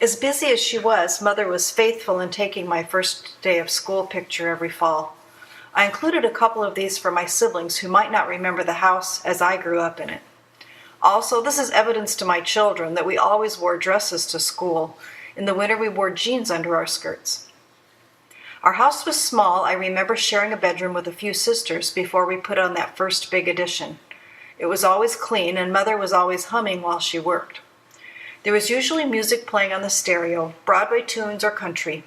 As busy as she was, Mother was faithful in taking my first day of school picture every fall. I included a couple of these for my siblings who might not remember the house as I grew up in it. Also, this is evidence to my children that we always wore dresses to school. In the winter, we wore jeans under our skirts. Our house was small. I remember sharing a bedroom with a few sisters before we put on that first big addition. It was always clean, and Mother was always humming while she worked. There was usually music playing on the stereo, Broadway tunes or country.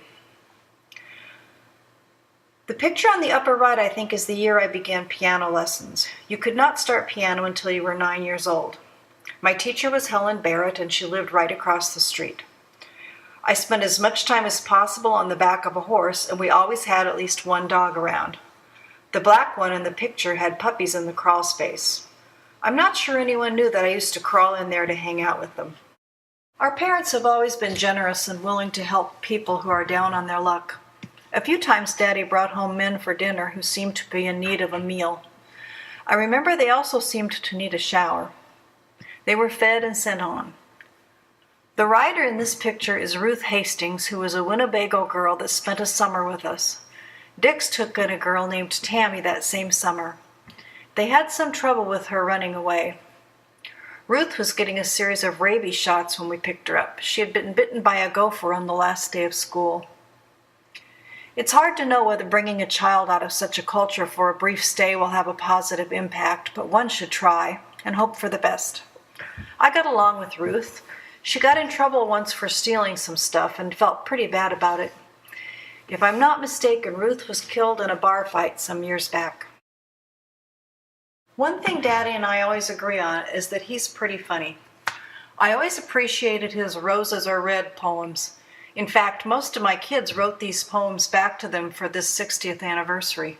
The picture on the upper right, I think, is the year I began piano lessons. You could not start piano until you were 9 years old. My teacher was Helen Barrett, and she lived right across the street. I spent as much time as possible on the back of a horse, and we always had at least one dog around. The black one in the picture had puppies in the crawl space. I'm not sure anyone knew that I used to crawl in there to hang out with them. Our parents have always been generous and willing to help people who are down on their luck. A few times Daddy brought home men for dinner who seemed to be in need of a meal. I remember they also seemed to need a shower. They were fed and sent on. The rider in this picture is Ruth Hastings, who was a Winnebago girl that spent a summer with us. Dix took in a girl named Tammy that same summer. They had some trouble with her running away. Ruth was getting a series of rabies shots when we picked her up. She had been bitten by a gopher on the last day of school. It's hard to know whether bringing a child out of such a culture for a brief stay will have a positive impact, but one should try and hope for the best. I got along with Ruth. She got in trouble once for stealing some stuff and felt pretty bad about it. If I'm not mistaken, Ruth was killed in a bar fight some years back. One thing Daddy and I always agree on is that he's pretty funny. I always appreciated his Roses Are Red poems. In fact, most of my kids wrote these poems back to them for this 60th anniversary.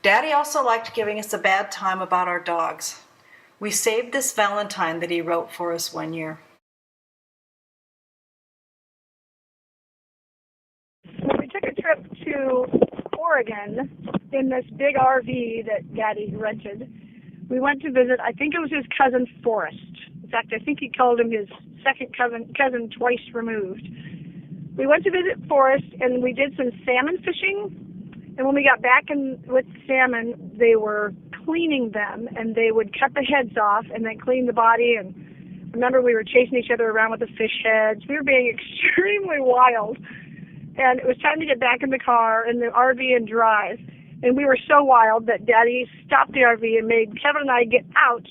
Daddy also liked giving us a bad time about our dogs. We saved this Valentine that he wrote for us one year. We took a trip to Oregon in this big RV that Daddy rented. We went to visit, I think it was his cousin Forrest. In fact, I think he called him his second cousin twice removed. We went to visit Forrest, and we did some salmon fishing. And when we got back with salmon, they were cleaning them, and they would cut the heads off and then clean the body. And remember, we were chasing each other around with the fish heads. We were being extremely wild. And it was time to get back in the car, in the RV, and drive. And we were so wild that Daddy stopped the RV and made Kevin and I get out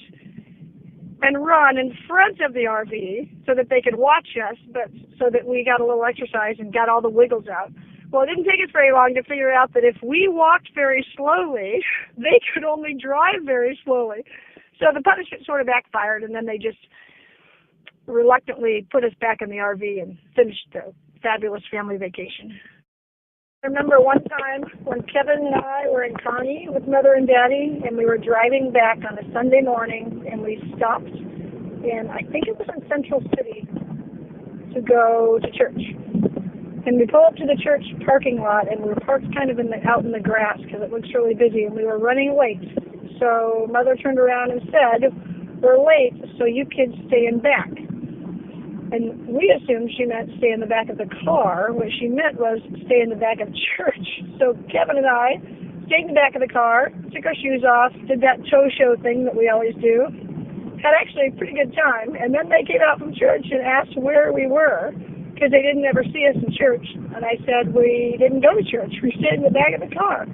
and run in front of the RV so that they could watch us, but so that we got a little exercise and got all the wiggles out. Well, it didn't take us very long to figure out that if we walked very slowly, they could only drive very slowly. So the punishment sort of backfired, and then they just reluctantly put us back in the RV and finished the fabulous family vacation. I remember one time when Kevin and I were in Kearney with Mother and Daddy, and we were driving back on a Sunday morning, and we stopped in, I think it was in Central City, to go to church. And we pulled up to the church parking lot, and we were parked kind of out in the grass because it looks really busy, and we were running late. So Mother turned around and said, "We're late, so you kids stay in back." And we assumed she meant stay in the back of the car. What she meant was stay in the back of church. So Kevin and I stayed in the back of the car, took our shoes off, did that toe show thing that we always do, had actually a pretty good time. And then they came out from church and asked where we were because they didn't ever see us in church. And I said we didn't go to church. We stayed in the back of the car.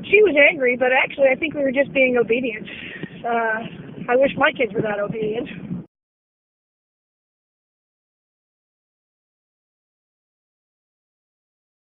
She was angry, but actually I think we were just being obedient. I wish my kids were that obedient.